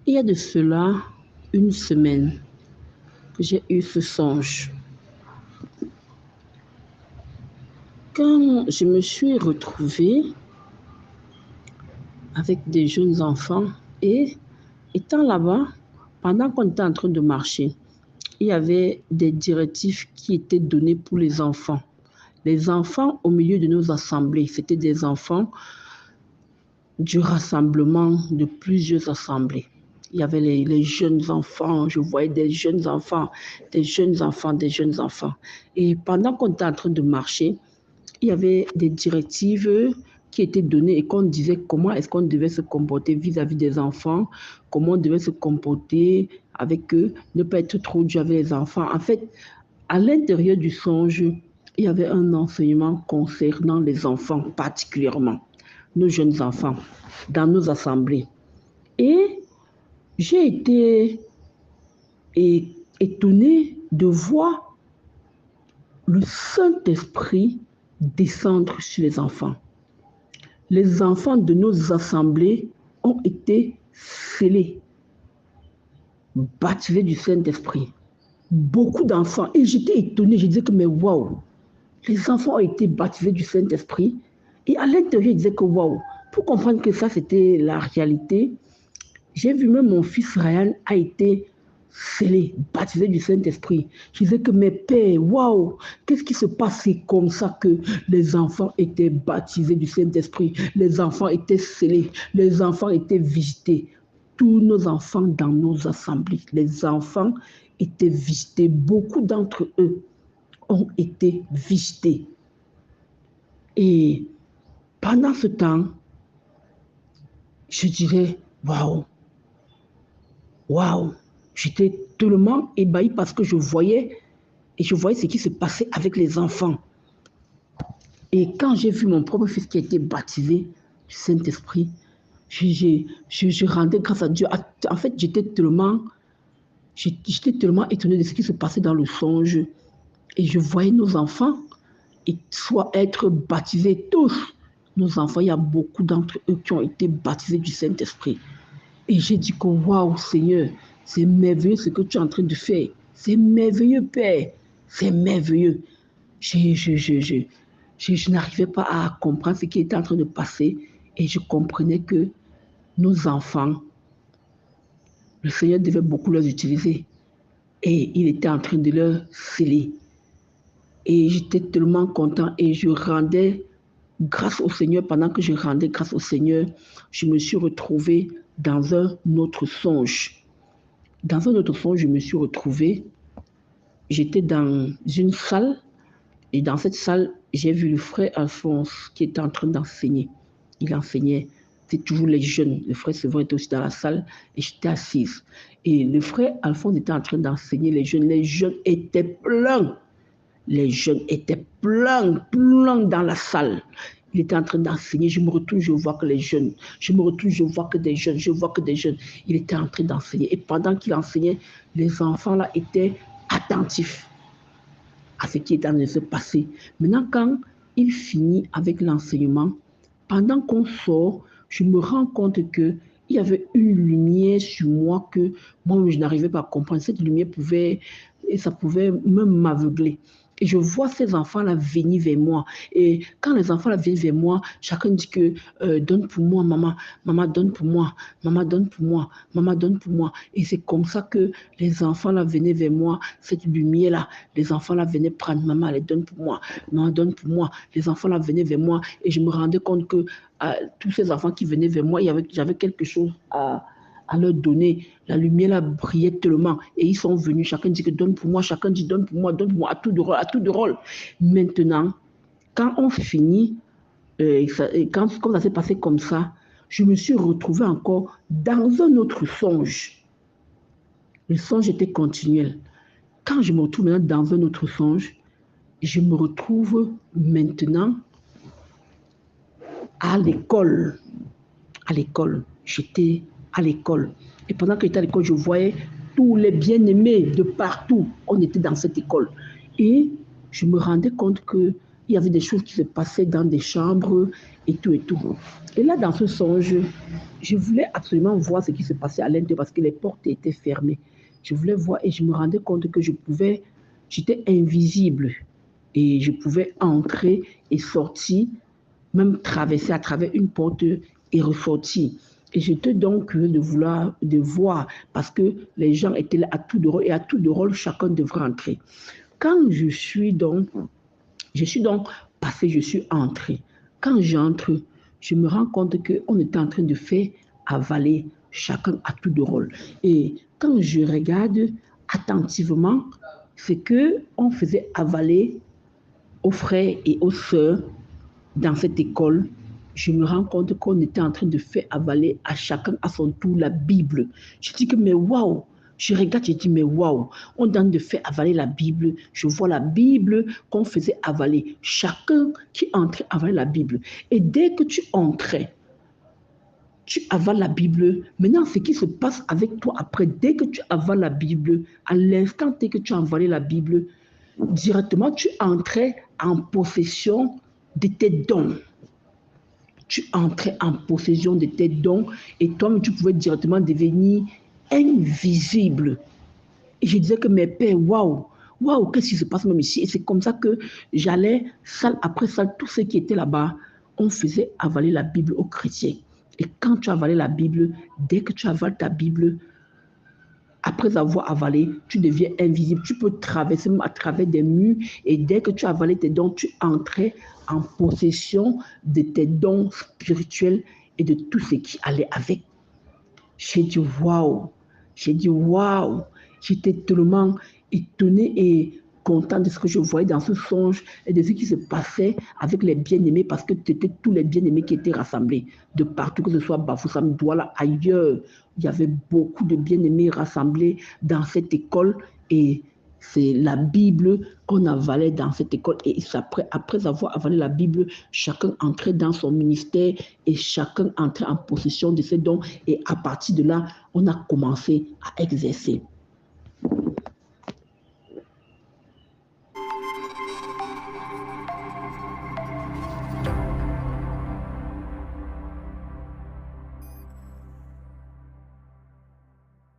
Il y a de cela une semaine que j'ai eu ce songe. Quand je me suis retrouvée avec des jeunes enfants et étant là-bas, pendant qu'on était en train de marcher, il y avait des directives qui étaient données pour les enfants. Les enfants au milieu de nos assemblées, c'était des enfants du rassemblement de plusieurs assemblées. Il y avait les jeunes enfants, je voyais des jeunes enfants, des jeunes enfants, des jeunes enfants. Et pendant qu'on était en train de marcher, il y avait des directives qui étaient données et qu'on disait comment est-ce qu'on devait se comporter vis-à-vis des enfants, comment on devait se comporter avec eux, ne pas être trop dur avec les enfants. En fait, à l'intérieur du songe, il y avait un enseignement concernant les enfants particulièrement, nos jeunes enfants, dans nos assemblées. Et j'ai été étonnée de voir le Saint-Esprit descendre sur les enfants. Les enfants de nos assemblées ont été scellés, baptisés du Saint-Esprit. Beaucoup d'enfants. Et j'étais étonnée, je disais que mais waouh, les enfants ont été baptisés du Saint-Esprit. Et à l'intérieur, je disais que waouh, pour comprendre que ça c'était la réalité, j'ai vu même mon fils Ryan a été scellé, baptisé du Saint-Esprit. Je disais que mes pères, waouh, qu'est-ce qui se passait comme ça que les enfants étaient baptisés du Saint-Esprit, les enfants étaient scellés, les enfants étaient visités. Tous nos enfants dans nos assemblées, les enfants étaient visités. Beaucoup d'entre eux ont été visités. Et pendant ce temps, je dirais, waouh, waouh, j'étais tellement ébahi parce que je voyais ce qui se passait avec les enfants. Et quand j'ai vu mon propre fils qui a été baptisé du Saint-Esprit, je rendais grâce à Dieu. En fait, j'étais tellement étonnée de ce qui se passait dans le songe. Et je voyais nos enfants soit être baptisés tous. Nos enfants, il y a beaucoup d'entre eux qui ont été baptisés du Saint-Esprit. Et j'ai dit que waouh, Seigneur, c'est merveilleux ce que tu es en train de faire. C'est merveilleux, Père. C'est merveilleux. Je n'arrivais pas à comprendre ce qui était en train de passer. Et je comprenais que nos enfants, le Seigneur devait beaucoup les utiliser. Et il était en train de leur sceller. Et j'étais tellement content et je rendais grâce au Seigneur. Pendant que je rendais grâce au Seigneur, je me suis retrouvée dans un autre songe. Dans un autre songe, je me suis retrouvée, j'étais dans une salle et dans cette salle, j'ai vu le frère Alphonse qui était en train d'enseigner. Il enseignait, c'est toujours les jeunes. Le frère Séverin était aussi dans la salle et j'étais assise. Et le frère Alphonse était en train d'enseigner les jeunes. Les jeunes étaient pleins. Les jeunes étaient pleins dans la salle. Il était en train d'enseigner. Je me retourne, je vois que les jeunes. Je me retourne, je vois que des jeunes. Je vois que des jeunes. Il était en train d'enseigner. Et pendant qu'il enseignait, les enfants là étaient attentifs à ce qui est en train de se passer. Maintenant, quand il finit avec l'enseignement, pendant qu'on sort, je me rends compte qu'il y avait une lumière sur moi que moi, je n'arrivais pas à comprendre. Cette lumière pouvait même m'aveugler. Et je vois ces enfants-là venir vers moi. Et quand les enfants-là viennent vers moi, chacun dit que donne pour moi, maman, maman donne pour moi, maman donne pour moi, maman donne pour moi. Et c'est comme ça que les enfants-là venaient vers moi, cette lumière-là. Les enfants-là venaient prendre, maman, elle donne pour moi, maman donne pour moi. Les enfants-là venaient vers moi et je me rendais compte que tous ces enfants qui venaient vers moi, j'avais quelque chose à leur donner. La lumière là brillait tellement et ils sont venus, chacun dit que donne pour moi, chacun dit donne pour moi, à tout de rôle. Maintenant, quand on finit, quand ça s'est passé comme ça, je me suis retrouvée encore dans un autre songe. Le songe était continuel. Quand je me retrouve maintenant dans un autre songe, je me retrouve maintenant à l'école. À l'école. J'étais à l'école. Et pendant que j'étais à l'école, je voyais tous les bien-aimés de partout. On était dans cette école. Et je me rendais compte qu'il y avait des choses qui se passaient dans des chambres et tout et tout. Et là, dans ce songe, je voulais absolument voir ce qui se passait à l'intérieur parce que les portes étaient fermées. Je voulais voir et je me rendais compte que j'étais invisible et je pouvais entrer et sortir, même traverser à travers une porte et ressortir. Et j'étais donc curieux de voir, parce que les gens étaient là à tour de rôle, et à tour de rôle, chacun devrait entrer. Quand je suis donc passé, je suis entré. Quand j'entre, je me rends compte qu'on était en train de faire avaler chacun à tour de rôle. Et quand je regarde attentivement, c'est qu'on faisait avaler aux frères et aux sœurs dans cette école. Je me rends compte qu'on était en train de faire avaler à chacun à son tour la Bible. Je dis que, mais waouh! Je regarde, je dis, mais waouh! On donne de faire avaler la Bible. Je vois la Bible qu'on faisait avaler. Chacun qui entrait avaler la Bible. Et dès que tu entrais, tu avales la Bible. Maintenant, ce qui se passe avec toi après, dès que tu avales la Bible, à l'instant dès que tu as avalé la Bible, directement, tu entrais en possession de tes dons. Tu entrais en possession de tes dons et toi-même, tu pouvais directement devenir invisible. Et je disais que mes pères, waouh, waouh, qu'est-ce qui se passe même ici? Et c'est comme ça que j'allais, salle après salle, tous ceux qui étaient là-bas, on faisait avaler la Bible aux chrétiens. Et quand tu avalais la Bible, dès que tu avales ta Bible, après avoir avalé, tu deviens invisible. Tu peux traverser même à travers des murs et dès que tu as avalé tes dons, tu entrais en possession de tes dons spirituels et de tout ce qui allait avec. J'ai dit waouh, j'ai dit waouh. J'étais tellement étonnée et content de ce que je voyais dans ce songe et de ce qui se passait avec les bien-aimés parce que c'était tous les bien-aimés qui étaient rassemblés de partout, que ce soit Bafoussam, Douala, ailleurs. Il y avait beaucoup de bien-aimés rassemblés dans cette école et c'est la Bible qu'on avalait dans cette école. Et après avoir avalé la Bible, chacun entrait dans son ministère et chacun entrait en possession de ses dons. Et à partir de là, on a commencé à exercer.